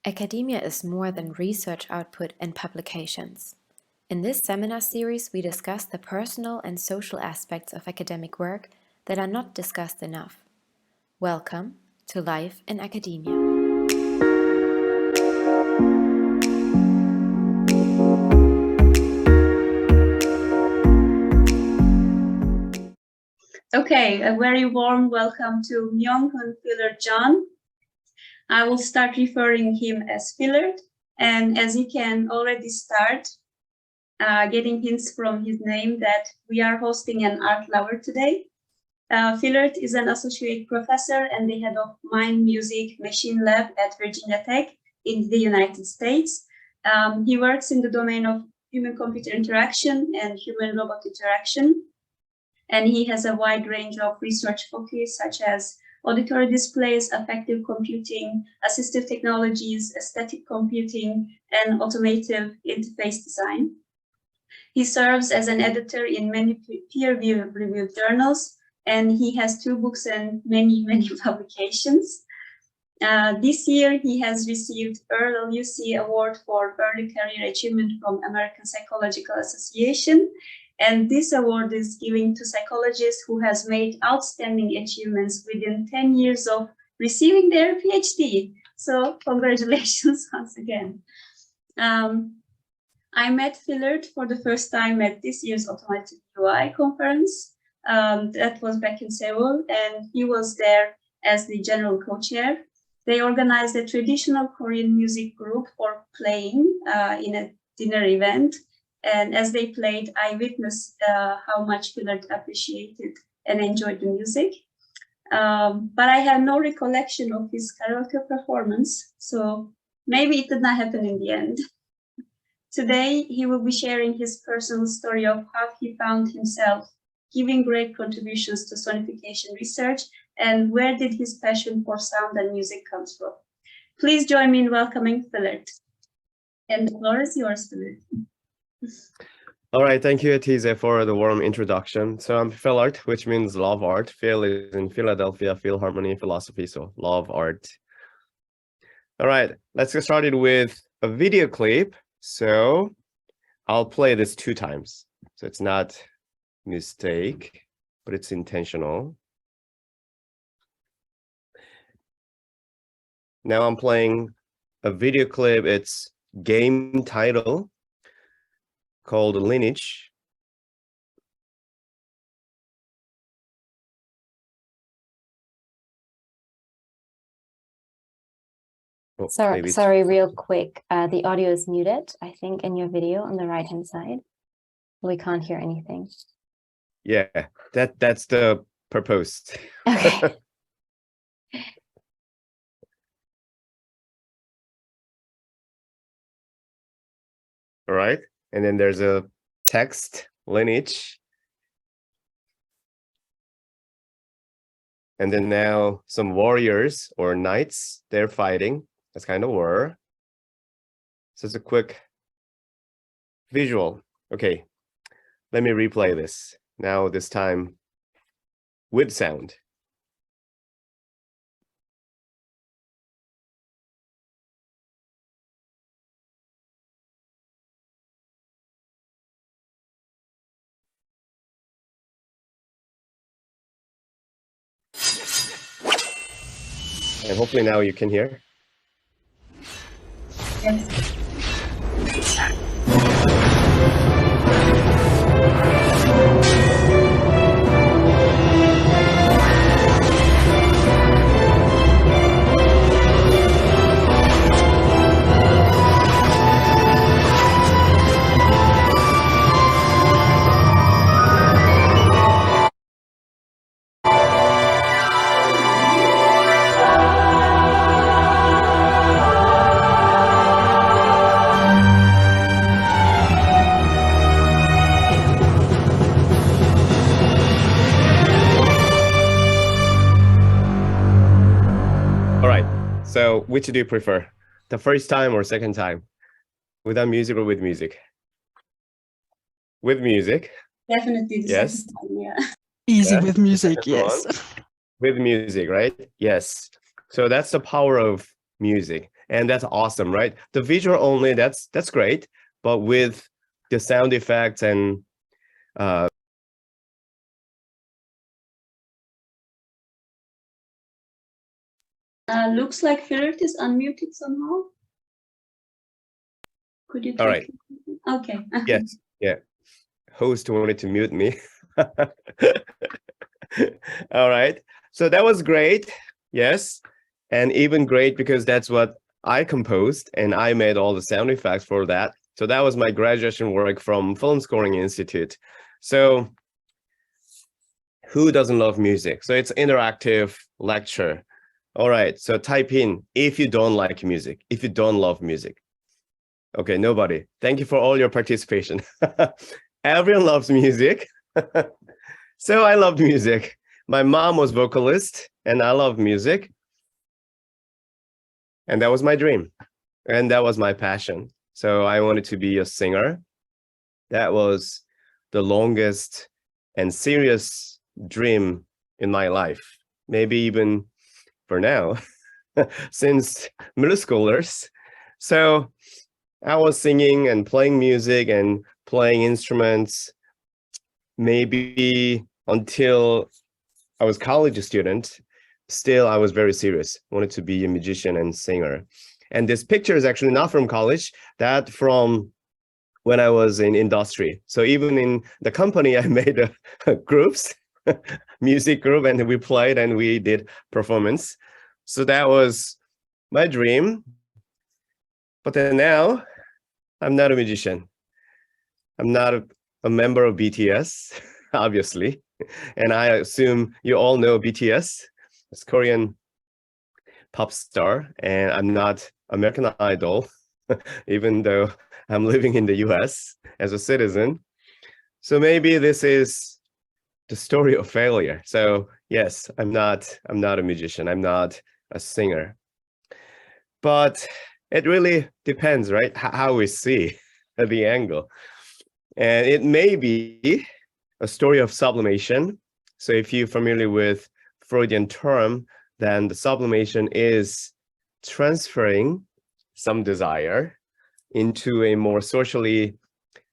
Academia is more than research output and publications. In this seminar series, we discuss the personal and social aspects of academic work that are not discussed enough. Welcome to Life in Academia. Okay, a very warm welcome to Myounghoon, Philart, Jeon. I will start referring him as Philart, and as you can already start getting hints from his name that we are hosting an art lover today. Philart is an associate professor and the head of Mind Music Machine Lab at Virginia Tech in the United States. He works in the domain of human-computer interaction and human-robot interaction. And he has a wide range of research focus, such as auditory displays, affective computing, assistive technologies, aesthetic computing, and automotive interface design. He serves as an editor in many peer-reviewed journals, and he has 2 books and many publications. This year, he has received Earl Lucy Award for Early Career Achievement from American Psychological Association. And this award is given to psychologists who has made outstanding achievements within 10 years of receiving their PhD. So congratulations once again. I met Philart for the first time at this year's Automotive UI conference. That was back in Seoul, and he was there as the general co-chair. They organized a traditional Korean music group for playing in a dinner event. And as they played, I witnessed how much Philart appreciated and enjoyed the music. But I have no recollection of his karaoke performance, so maybe it did not happen in the end. Today, he will be sharing his personal story of how he found himself giving great contributions to sonification research and where did his passion for sound and music comes from. Please join me in welcoming Philart. And the floor is yours, Philart. All right, thank you, Atize, for the warm introduction. So I'm Philart, which means love art. Phil is in Philadelphia, Philharmony, philosophy, so love art. All right, let's get started with a video clip. So I'll play this 2 times. So it's not a mistake, but it's intentional. Now I'm playing a video clip. It's game title called Lineage. Oh, sorry, real quick. The audio is muted, I think, in your video on the right-hand side. We can't hear anything. Yeah, that's the purpose. Okay. All right. And then there's a text, lineage. And then now some warriors or knights, they're fighting. That's kind of war. So it's a quick visual. Okay, let me replay this. Now this time with sound. And hopefully now you can hear. Yes. So which do you prefer? The first time or second time? Without music or with music? With music. Definitely the yes. second time, yeah. Easy with music, yes. With music, right? Yes. So that's the power of music. And that's awesome, right? The visual only, that's great. But with the sound effects and Looks like Philart is unmuted somehow. Could you? All right. Okay. Yes. Yeah. Host wanted to mute me. All right. So that was great. Yes. And even great because that's what I composed and I made all the sound effects for that. So that was my graduation work from Film Scoring Institute. So who doesn't love music? So it's interactive lecture. All right. So type in if you don't like music, if you don't love music. Okay, nobody. Thank you for all your participation. Everyone loves music. So I loved music. My mom was vocalist and I love music. And that was my dream. And that was my passion. So I wanted to be a singer. That was the longest and serious dream in my life. Maybe even for now, since middle schoolers. So I was singing and playing music and playing instruments maybe until I was college student. Still, I was very serious, wanted to be a musician and singer. And this picture is actually not from college, that from when I was in industry. So even in the company, I made groups, music group, and we played and we did performance. So that was my dream. But then now, I'm not a musician. I'm not a member of BTS, obviously. And I assume you all know BTS. It's Korean pop star. And I'm not American Idol, even though I'm living in the US as a citizen. So maybe this is the story of failure. So yes, I'm not a musician. I'm not a singer. But it really depends, right? How we see the angle. And it may be a story of sublimation. So if you're familiar with Freudian term, then the sublimation is transferring some desire into a more socially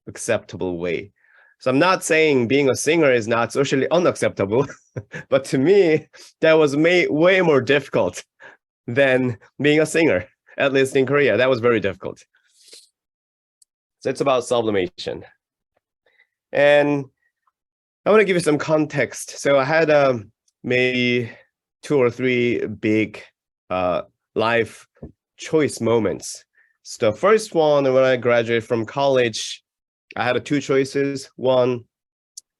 acceptable way. So I'm not saying being a singer is not socially unacceptable, but to me, that was way more difficult than being a singer, at least in Korea. That was very difficult. So it's about sublimation. And I want to give you some context. So I had maybe 2 or 3 big life choice moments. So the first one, when I graduated from college, I had 2 choices. One,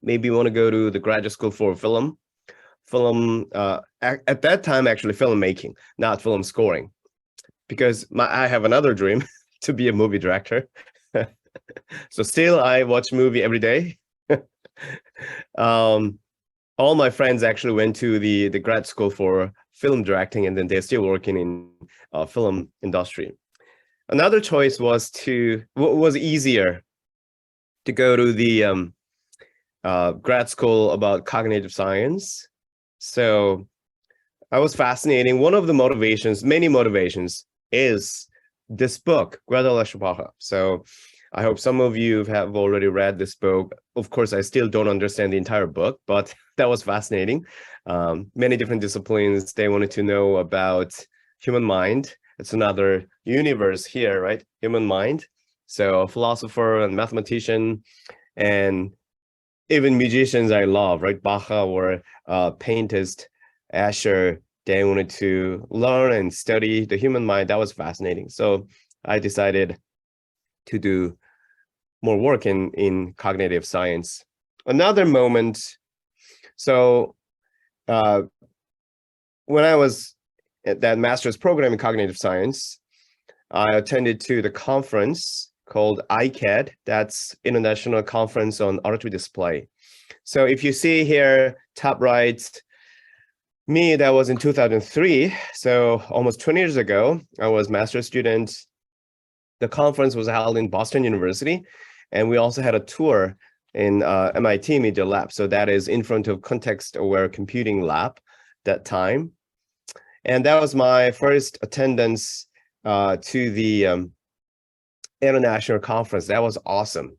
maybe want to go to the graduate school for film, at that time, actually filmmaking, not film scoring, because I have another dream to be a movie director. So still, I watch movie every day. All my friends actually went to the grad school for film directing, and then they're still working in film industry. Another choice was was easier to go to the grad school about cognitive science. So I was fascinating. One of the motivations, many motivations, is this book, Guadalajara. So I hope some of you have already read this book. Of course, I still don't understand the entire book, but that was fascinating. Many different disciplines, they wanted to know about human mind. It's another universe here, right? Human mind. So a philosopher and mathematician and even musicians I love, right? Bach or paintist Asher, they wanted to learn and study the human mind. That was fascinating. So I decided to do more work in cognitive science. Another moment, so when I was at that master's program in cognitive science, I attended to the conference called ICAD, that's International Conference on Auditory Display. So if you see here, top right, me, that was in 2003, so almost 20 years ago, I was master's student. The conference was held in Boston University, and we also had a tour in MIT Media Lab. So that is in front of context-aware computing lab that time. And that was my first attendance to the international conference. That was awesome.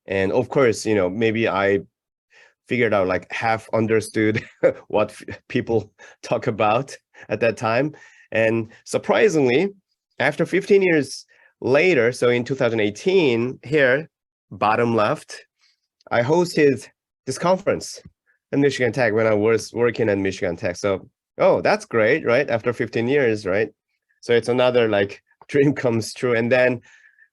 And of course, maybe I figured out, like, half understood what people talk about at that time. And surprisingly, after 15 years later, so in 2018, here, bottom left, I hosted this conference in Michigan Tech when I was working at Michigan Tech. So, oh, that's great, right? After 15 years, right? So it's another, like, dream comes true. And then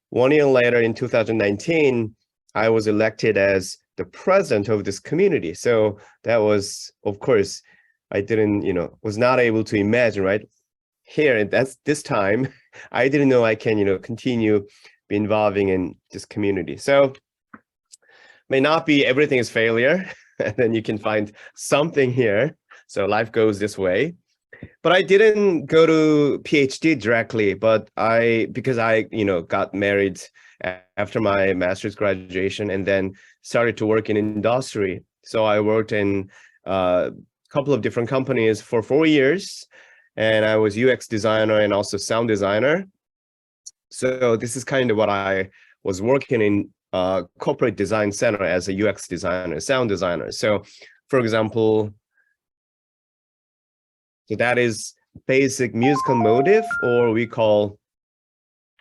1 year later, in 2019, I was elected as the president of this community. So that was, of course, I didn't, was not able to imagine, right? Here, and that's this time, I didn't know I can, continue be involving in this community. So may not be everything is failure, and then you can find something here. So life goes this way. But I didn't go to PhD directly, but because I got married after my master's graduation and then started to work in industry. So I worked in a couple of different companies for 4 years, and I was UX designer and also sound designer. So this is kind of what I was working in corporate design center as a UX designer, sound designer. So for example, so that is basic musical motive, or we call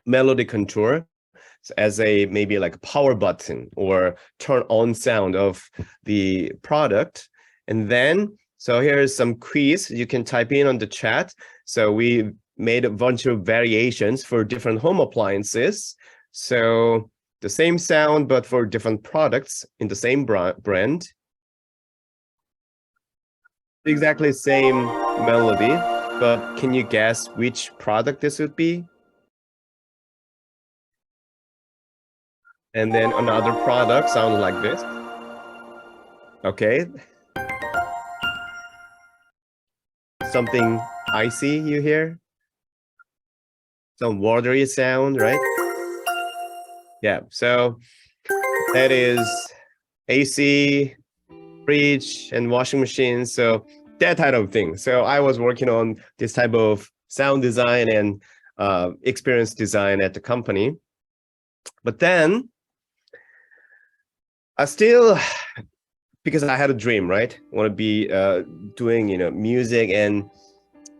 melody contour, as a maybe like a power button or turn on sound of the product. And then, so here's some quiz you can type in on the chat. So we made a bunch of variations for different home appliances. So the same sound, but for different products in the same brand. Exactly same melody, but can you guess which product this would be? And then another product sounds like this. Okay. Something icy you hear? Some watery sound, right? Yeah, so that is AC, fridge, and washing machine. So that type of thing. So I was working on this type of sound design and experience design at the company. But then I still, because I had a dream, right? I want to be doing, music. And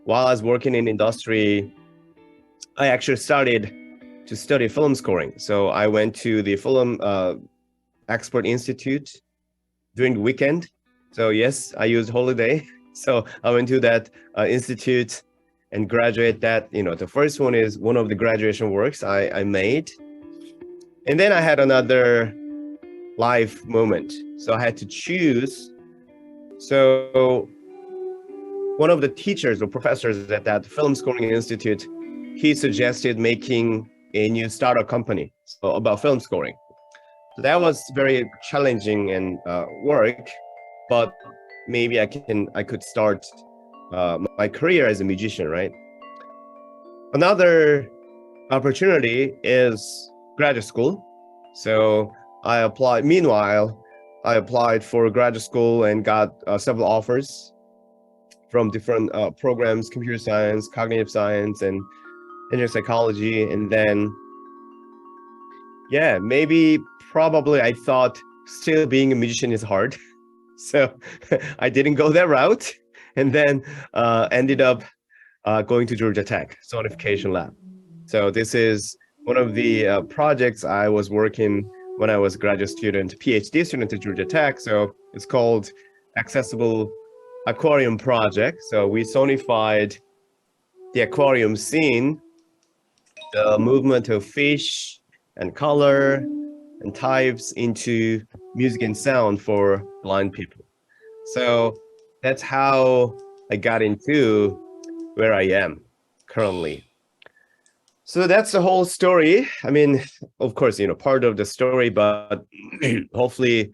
while I was working in industry, I actually started to study film scoring. So I went to the Film Expert Institute during the weekend. So yes, I used holiday. So I went to that institute and graduate that. The first one is one of the graduation works I made. And then I had another life moment. So I had to choose. So one of the teachers or professors at that Film Scoring Institute, he suggested making a new startup company about film scoring. So that was very challenging and work, but maybe I could start my career as a musician, right? Another opportunity is graduate school. So I applied. Meanwhile, I applied for graduate school and got several offers from different programs: computer science, cognitive science, and engineering psychology. And then, yeah, probably I thought still being a musician is hard. So I didn't go that route, and then ended up going to Georgia Tech Sonification Lab. So this is one of the projects I was working when I was a graduate student, PhD student at Georgia Tech. So it's called Accessible Aquarium Project. So we sonified the aquarium scene, the movement of fish and color and types into music and sound for blind people. So that's how I got into where I am currently. So that's the whole story. I mean, of course, part of the story, but hopefully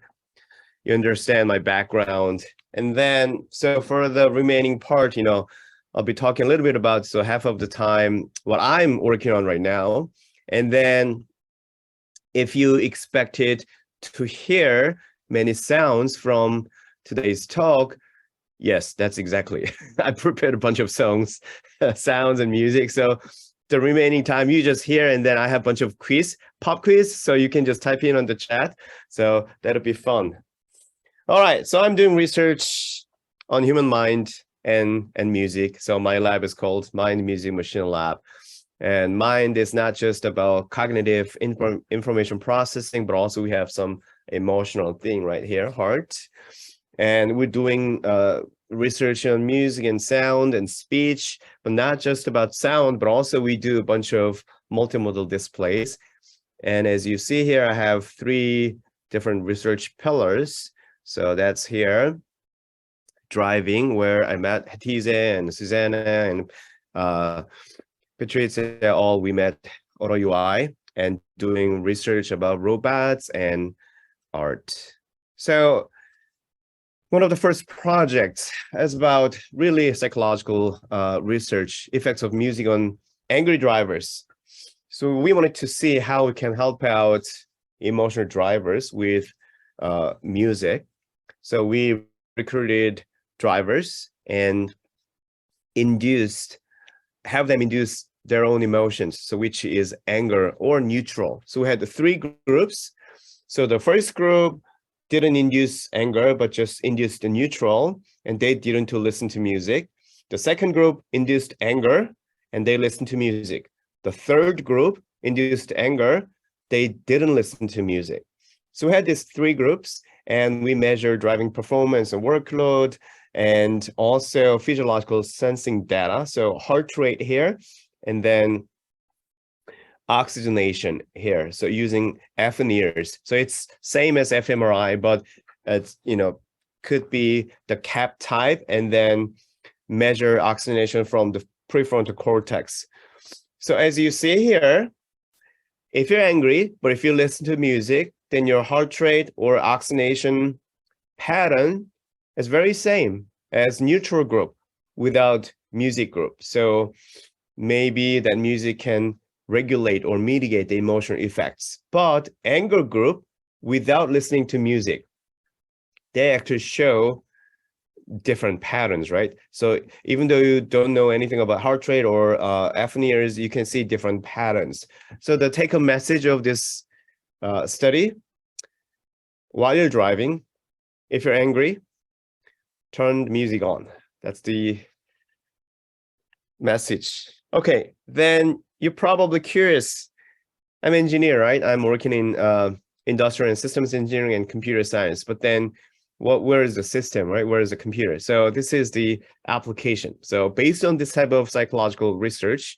you understand my background. And then, so for the remaining part, I'll be talking a little bit about, so half of the time, what I'm working on right now. And then if you expected to hear many sounds from today's talk, Yes, that's exactly. I prepared a bunch of songs, sounds and music. So the remaining time you just hear, and then I have a bunch of pop quiz. So you can just type in on the chat. So that'll be fun. All right. So I'm doing research on human mind and music. So my lab is called Mind Music Machine Lab. And mind is not just about cognitive information processing, but also we have some emotional thing right here, heart. And we're doing research on music and sound and speech, but not just about sound, but also we do a bunch of multimodal displays. And as you see here, I have 3 different research pillars. So that's here, driving, where I met Hatice and Susanna and Patrizia, all we met Auto UI, and doing research about robots and art. So one of the first projects is about really psychological research, effects of music on angry drivers. So we wanted to see how we can help out emotional drivers with music. So we recruited drivers and have them induce their own emotions, so which is anger or neutral. So we had the 3 groups. So the first group didn't induce anger, but just induced the neutral, and they didn't to listen to music. The second group induced anger, and they listened to music. The third group induced anger, they didn't listen to music. So we had these 3 groups, and we measured driving performance and workload, and also physiological sensing data. So heart rate here, and then oxygenation here. So using fNIRS. So it's same as fMRI, but it's, could be the cap type, and then measure oxygenation from the prefrontal cortex. So as you see here, if you're angry, but if you listen to music, then your heart rate or oxygenation pattern is very same as neutral group without music group. So maybe that music can regulate or mitigate the emotional effects. But anger group, without listening to music, they actually show different patterns, right? So even though you don't know anything about heart rate or fNIRS, you can see different patterns. So the take-home message of this study: while you're driving, if you're angry, turn the music on. That's the message. Okay, then you're probably curious. I'm an engineer, right? I'm working in industrial and systems engineering and computer science. But then where is the system, right? Where is the computer? So this is the application. So based on this type of psychological research,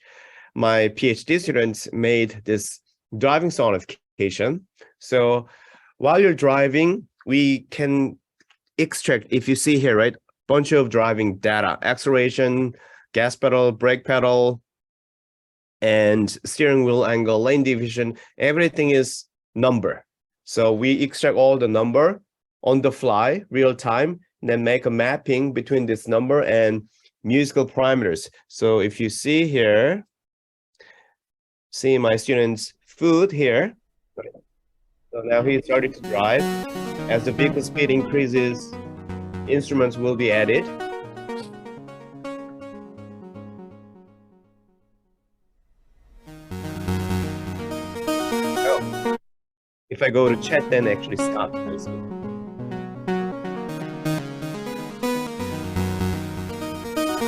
my PhD students made this driving sonification. So while you're driving, we can extract, if you see here, right, bunch of driving data: acceleration, gas pedal, brake pedal, and steering wheel angle, lane division. Everything is number. So we extract all the number on the fly, real time, and then make a mapping between this number and musical parameters. So if you see here, see my student's foot here. So now he started to drive. As the vehicle speed increases, instruments will be added. Oh, if I go to chat, then actually stop. I see.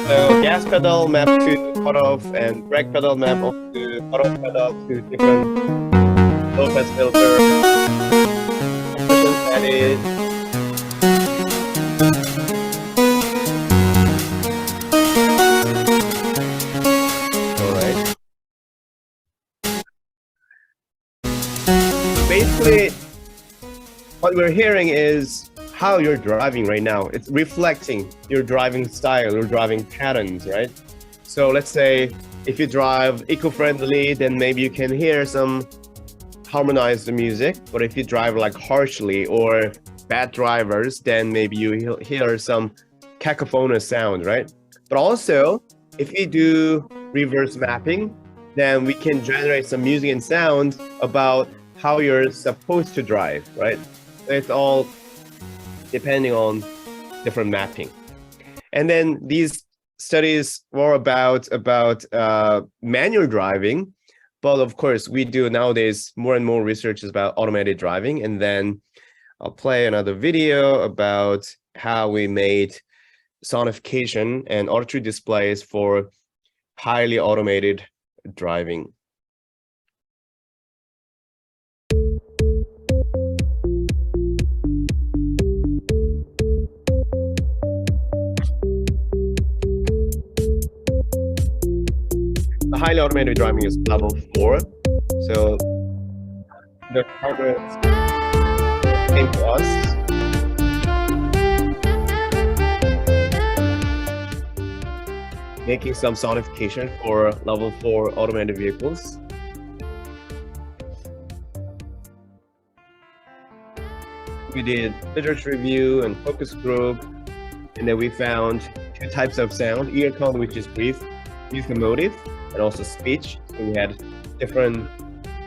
So gas pedal map to cutoff, and brake pedal map to cutoff pedal to different low pass filter. Options added. All right. Basically, what we're hearing is how you're driving right now. It's reflecting your driving style, your driving patterns, right? So let's say if you drive eco-friendly, then maybe you can hear some harmonized music. But if you drive like harshly or bad drivers, then maybe you hear some cacophonous sound, right? But also, if you do reverse mapping, then we can generate some music and sound about how you're supposed to drive, right? It's all depending on different mapping. And then these studies were about manual driving, but of course we do nowadays more and more research about automated driving. And then I'll play another video about how we made sonification and auditory displays for highly automated driving. The highly automated driving is level 4. So the targets came to us. Making some sonification for level 4 automated vehicles. We did literature review and focus group, and then we found 2 types of sound: ear cone, which is brief, musicomotive, and also speech. So we had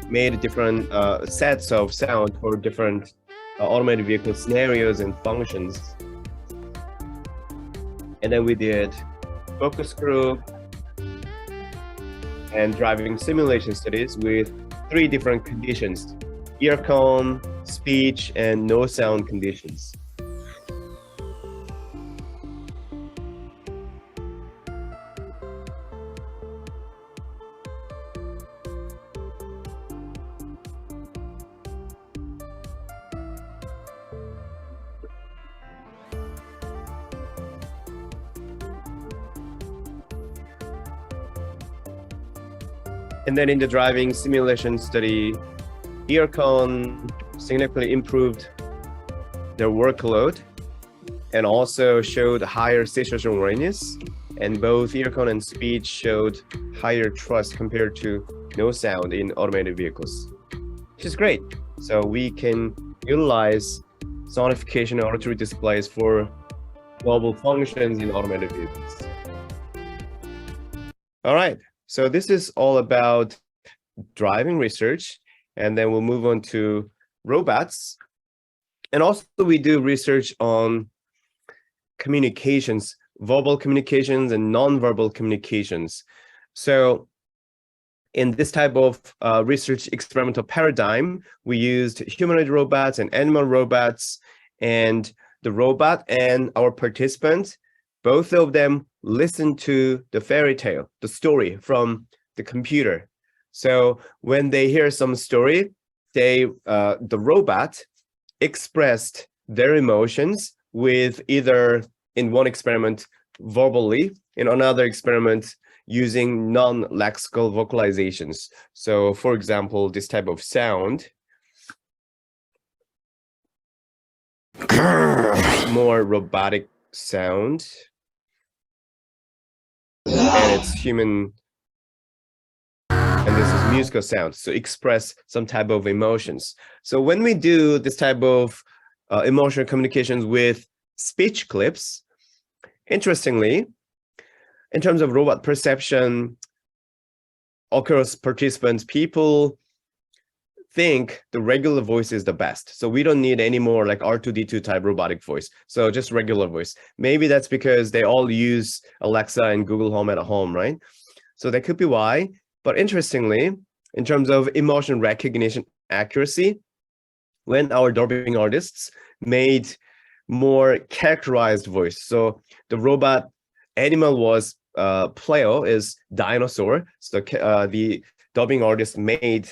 made different sets of sound for different automated vehicle scenarios and functions. And then we did focus group and driving simulation studies with 3 different conditions: ear cone, speech, and no sound conditions. And then in the driving simulation study, ear cone significantly improved their workload and also showed higher situational awareness. And both ear cone and speech showed higher trust compared to no sound in automated vehicles, which is great. So we can utilize sonification and auditory displays for global functions in automated vehicles. All right. So this is all about driving research, and then we'll move on to robots. And also we do research on communications, verbal communications and non-verbal communications. So in this type of research experimental paradigm, we used humanoid robots and animal robots, and the robot and our participants, both of them listen to the fairy tale, the story from the computer. So when they hear some story, the robot expressed their emotions with either, in one experiment, verbally, in another experiment, using non-lexical vocalizations. So for example, this type of sound, more robotic sound, and it's human, and this is musical sound, so express some type of emotions. So when we do this type of emotional communications with speech clips, interestingly, in terms of robot perception, across participants, people think the regular voice is the best. So we don't need any more like R2D2 type robotic voice. So just regular voice. Maybe that's because they all use Alexa and Google Home at home, right? So that could be why. But interestingly, in terms of emotion recognition accuracy, when our dubbing artists made more characterized voice, so the robot animal was Pleo, is dinosaur. So the dubbing artist made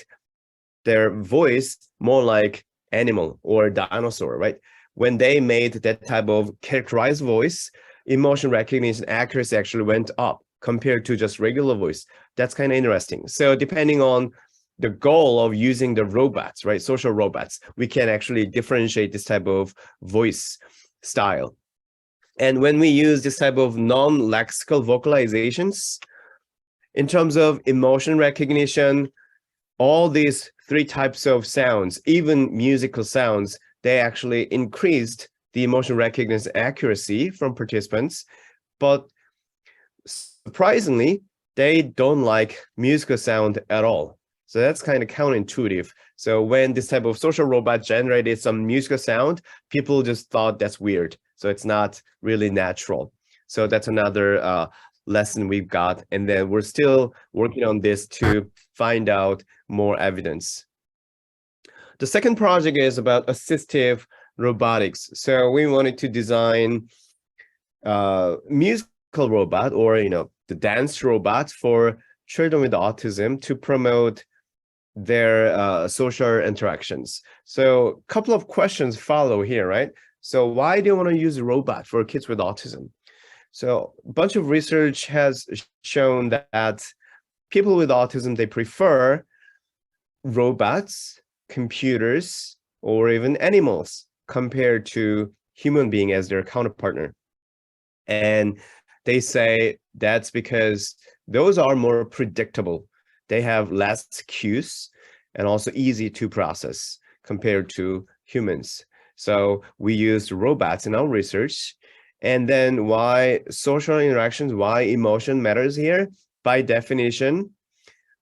their voice more like animal or dinosaur, right? When they made that type of characterized voice, emotion recognition accuracy actually went up compared to just regular voice. That's kind of interesting. So depending on the goal of using the robots, right, social robots, we can actually differentiate this type of voice style. And when we use this type of non-lexical vocalizations, in terms of emotion recognition, all these 3 types of sounds, even musical sounds, they actually increased the emotion recognition accuracy from participants. But surprisingly, they don't like musical sound at all. So that's kind of counterintuitive. So when this type of social robot generated some musical sound, people just thought that's weird. So it's not really natural. So that's another lesson we've got. And then we're still working on this to find out more evidence. The second project is about assistive robotics. So we wanted to design musical robot, or the dance robot for children with autism to promote their social interactions. So a couple of questions follow here, right? So why do you want to use a robot for kids with autism? So a bunch of research has shown that people with autism, they prefer robots, computers, or even animals compared to human being as their counterpartner. And they say that's because those are more predictable. They have less cues and also easy to process compared to humans. So we used robots in our research. And then why social interactions, why emotion matters here? By definition,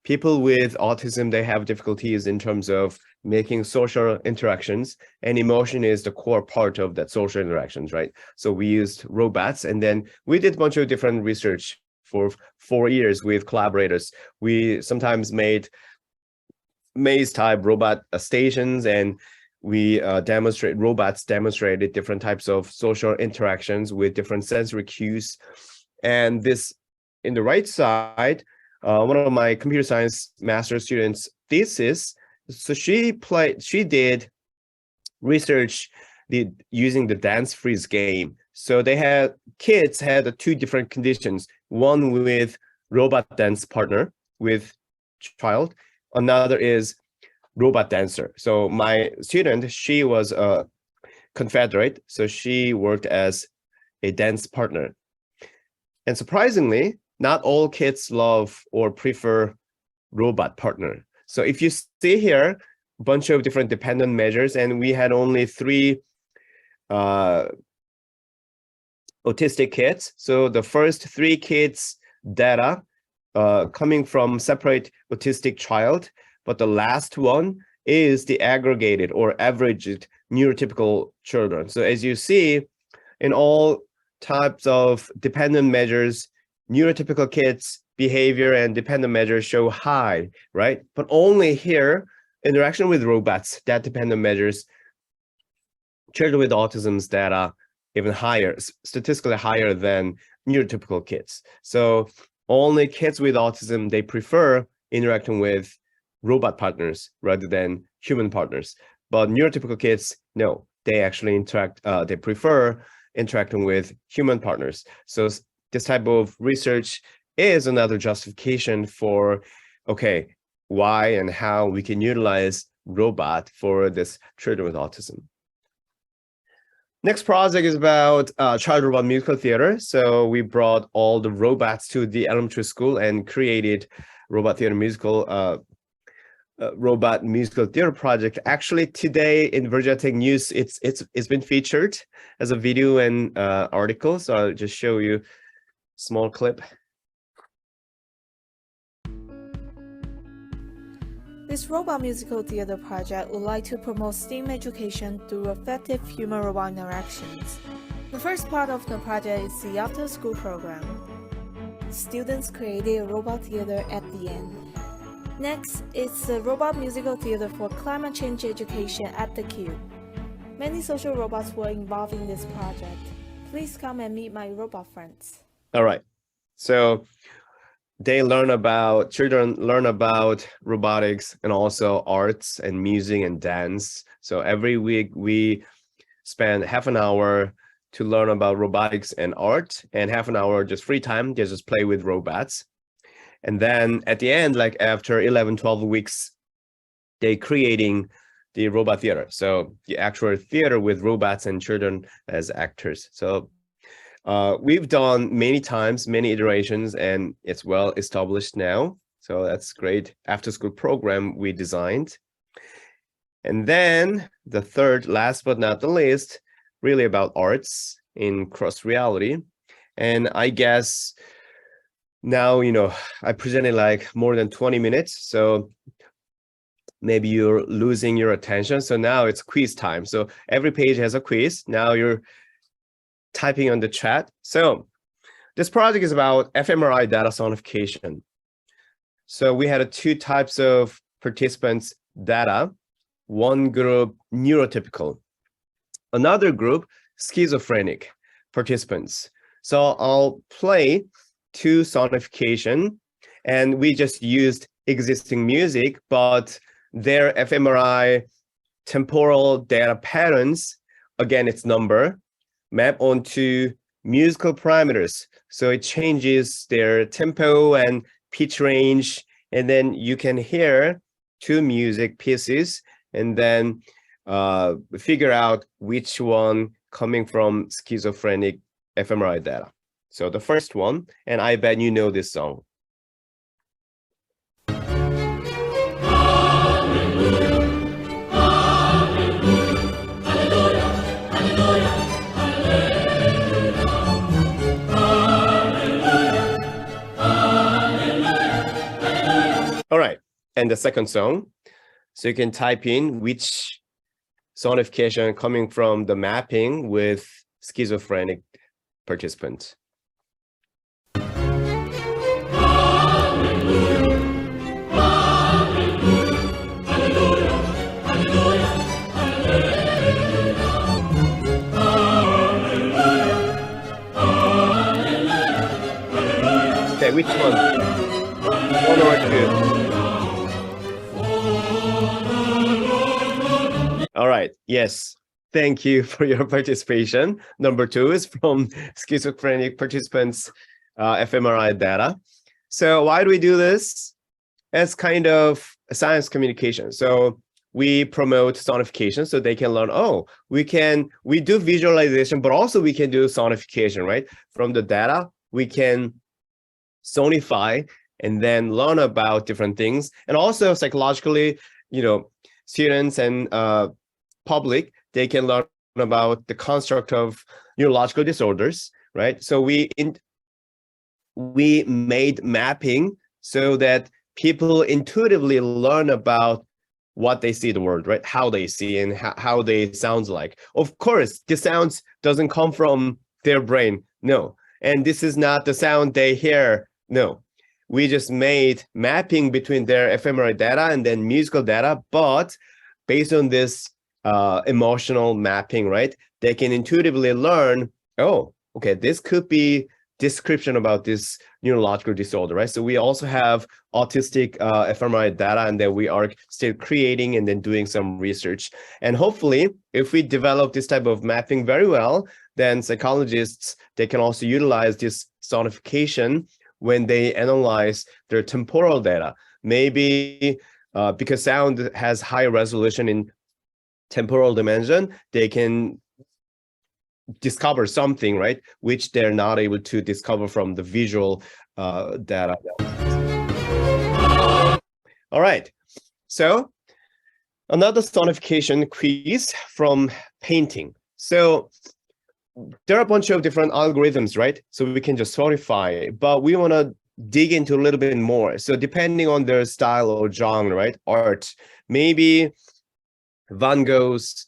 people with autism, they have difficulties in terms of making social interactions, and emotion is the core part of that social interactions, right? So we used robots, and then we did a bunch of different research for 4 years with collaborators. We sometimes made maze-type robot stations, and we robots demonstrated different types of social interactions with different sensory cues. And this, in the right side, one of my computer science master students' thesis. So she did research using the dance freeze game. So kids had 2 different conditions. One with robot dance partner with child. Another is robot dancer. So my student, she was a Confederate, so she worked as a dance partner. And surprisingly, not all kids love or prefer robot partner. So if you see here, a bunch of different dependent measures, and we had only 3 autistic kids. So the first 3 kids data coming from separate autistic child, but the last one is the aggregated or averaged neurotypical children. So as you see, in all types of dependent measures, neurotypical kids' behavior and dependent measures show high, right? But only here, interaction with robots, that dependent measures, children with autism's data even higher, statistically higher than neurotypical kids. So only kids with autism, they prefer interacting with robot partners rather than human partners. But neurotypical kids, no, they actually they prefer interacting with human partners. So this type of research is another justification for, okay, why and how we can utilize robot for this children with autism. Next project is about child robot musical theater. So we brought all the robots to the elementary school and created robot musical theater project. Actually, today in Virginia Tech News, it's been featured as a video and article. So I'll just show you a small clip. This robot musical theater project would like to promote STEAM education through effective human-robot interactions. The first part of the project is the after-school program. Students created a robot theater at the end. Next, it's the robot musical theater for climate change education at the Cube. Many social robots were involved in this project. Please come and meet my robot friends. All right. So children learn about robotics and also arts and music and dance. So every week we spend half an hour to learn about robotics and art, and half an hour just free time, they just play with robots. And then at the end, like after 11, 12 weeks, they creating the robot theater. So the actual theater with robots and children as actors. So we've done many times, many iterations, and it's well established now. So that's great after-school program we designed. And then the third, last but not the least, really about arts in cross reality. And I guess now, I presented like more than 20 minutes. So maybe you're losing your attention. So now it's quiz time. So every page has a quiz. Now you're typing on the chat. So this project is about fMRI data sonification. So we had two types of participants data. One group neurotypical, another group schizophrenic participants. So I'll play two sonification, and we just used existing music, but their fMRI temporal data patterns, again, it's number, map onto musical parameters. So it changes their tempo and pitch range, and then you can hear two music pieces and then figure out which one coming from schizophrenic fMRI data. So the first one, and I bet you know this song. All right, and the second song. So you can type in which sonification coming from the mapping with schizophrenic participants. Okay, which one? One or two? All right, yes. Thank you for your participation. Number two is from schizophrenic participants' fMRI data. So why do we do this? As kind of science communication. So we promote sonification so they can learn, oh, we do visualization, but also we can do sonification, right? From the data, we can sonify and then learn about different things. And also psychologically, students and public, they can learn about the construct of neurological disorders, right? So we made mapping so that people intuitively learn about what they see in the world, right? How they see and how they sounds like. Of course, the sounds doesn't come from their brain, no. And this is not the sound they hear, no. We just made mapping between their fMRI data and then musical data, but based on this emotional mapping, right? They can intuitively learn, oh, okay, this could be description about this neurological disorder, right? So we also have autistic fMRI data, and then we are still creating and then doing some research. And hopefully, if we develop this type of mapping very well, then psychologists, they can also utilize this sonification when they analyze their temporal data. Maybe because sound has high resolution in temporal dimension, they can discover something, right, which they're not able to discover from the visual data. All right, so another sonification quiz from painting. So there are a bunch of different algorithms, right? So we can just sonify, but we want to dig into a little bit more. So depending on their style or genre, right, art, maybe Van Gogh's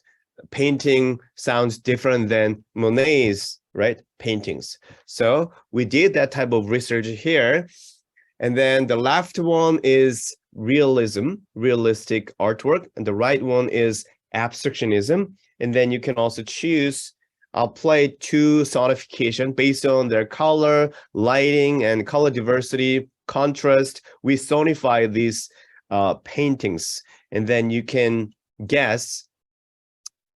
painting sounds different than Monet's, right, paintings. So we did that type of research here. And then the left one is realism, realistic artwork, and the right one is abstractionism. And then you can also choose, I'll play two sonification based on their color, lighting, and color diversity, contrast. We sonify these paintings, and then you can guess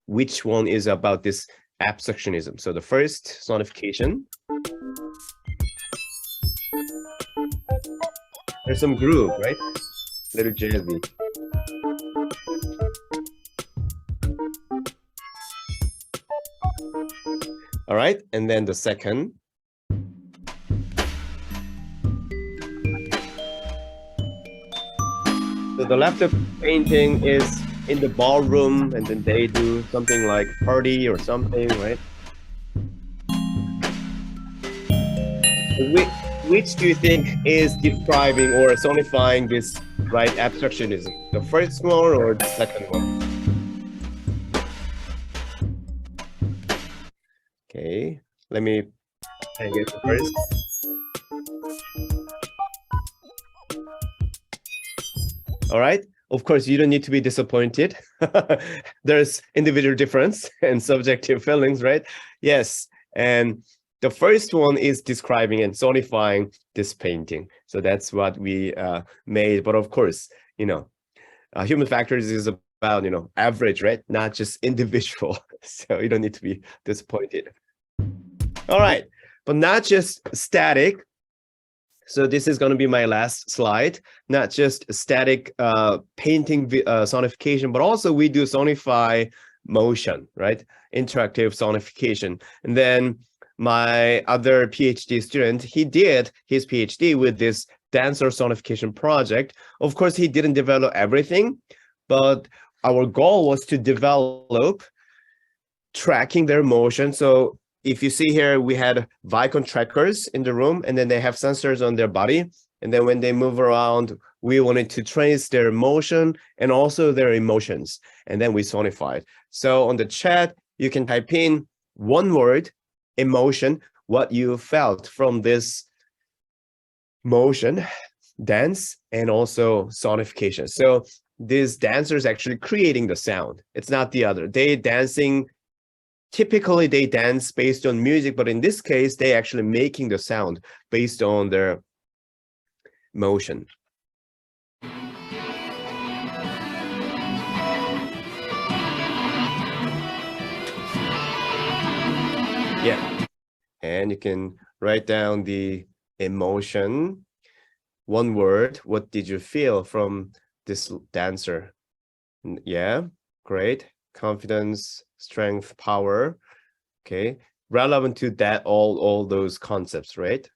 which one is about this abstractionism. So the first sonification, there's some groove, right? Little jazzy. All right, and then the second. So the left of painting is in the ballroom, and then they do something like party or something, right? Which do you think is describing or sonifying this, right, abstractionism? The first one or the second one? Okay, let me I get the first. All right. Of course, you don't need to be disappointed. There's individual difference and subjective feelings, right? Yes. And the first one is describing and sonifying this painting. So that's what we made. But of course, human factors is about, average, right? Not just individual. So you don't need to be disappointed. All right. But not just static. So this is going to be my last slide, not just static painting sonification, but also we do sonify motion, right? Interactive sonification. And then my other PhD student, he did his PhD with this dancer sonification project. Of course, he didn't develop everything, but our goal was to develop tracking their motion. So if you see here, we had Vicon trackers in the room, and then they have sensors on their body. And then when they move around, we wanted to trace their motion and also their emotions. And then we sonified. So on the chat, you can type in one word, emotion, what you felt from this motion, dance, and also sonification. So these dancers actually creating the sound. It's not the other. Typically, they dance based on music, but in this case, they actually making the sound based on their motion. Yeah, and you can write down the emotion. One word, what did you feel from this dancer? Yeah, great. Confidence, strength, power. Okay, relevant to that, all those concepts, right?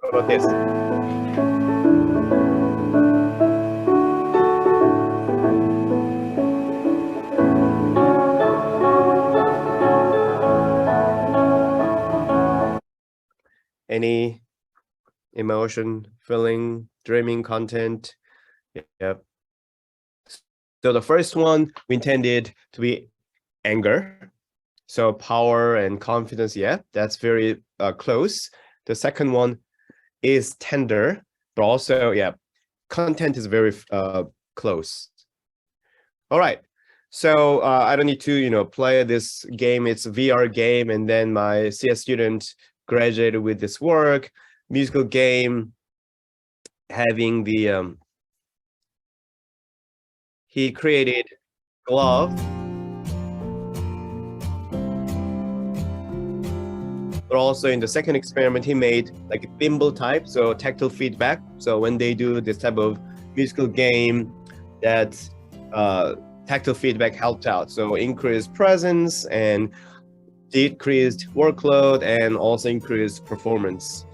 What about this? Any emotion, feeling, dreaming content? Yep. So the first one we intended to be anger. So power and confidence, yeah, that's very close. The second one is tender, but also, yeah, content is very close. All right. So I don't need to, play this game. It's a VR game. And then my CS student graduated with this work, musical game, having the, he created glove. But also in the second experiment, he made like a thimble type, so tactile feedback. So when they do this type of musical game, that tactile feedback helped out. So increased presence and decreased workload and also increased performance.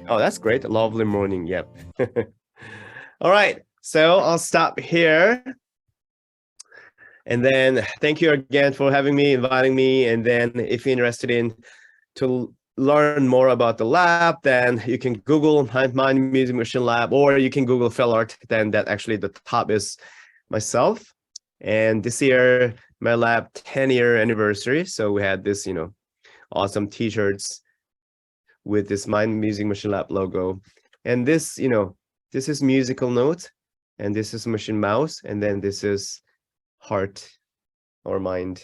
Oh, that's great. A lovely morning. Yep. All right. So I'll stop here. And then thank you again for having me, inviting me. And then if you're interested in to learn more about the lab, then you can Google Mind Music Machine Lab, or you can Google Philart. Then that actually the top is myself. And this year, my lab 10-year anniversary. So we had this, awesome t-shirts with this Mind Music Machine Lab logo. And this, this is musical note, and this is machine mouse, and then this is heart or mind.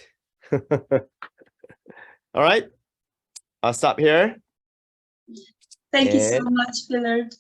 All right, I'll stop here. Thank you so much, Philart.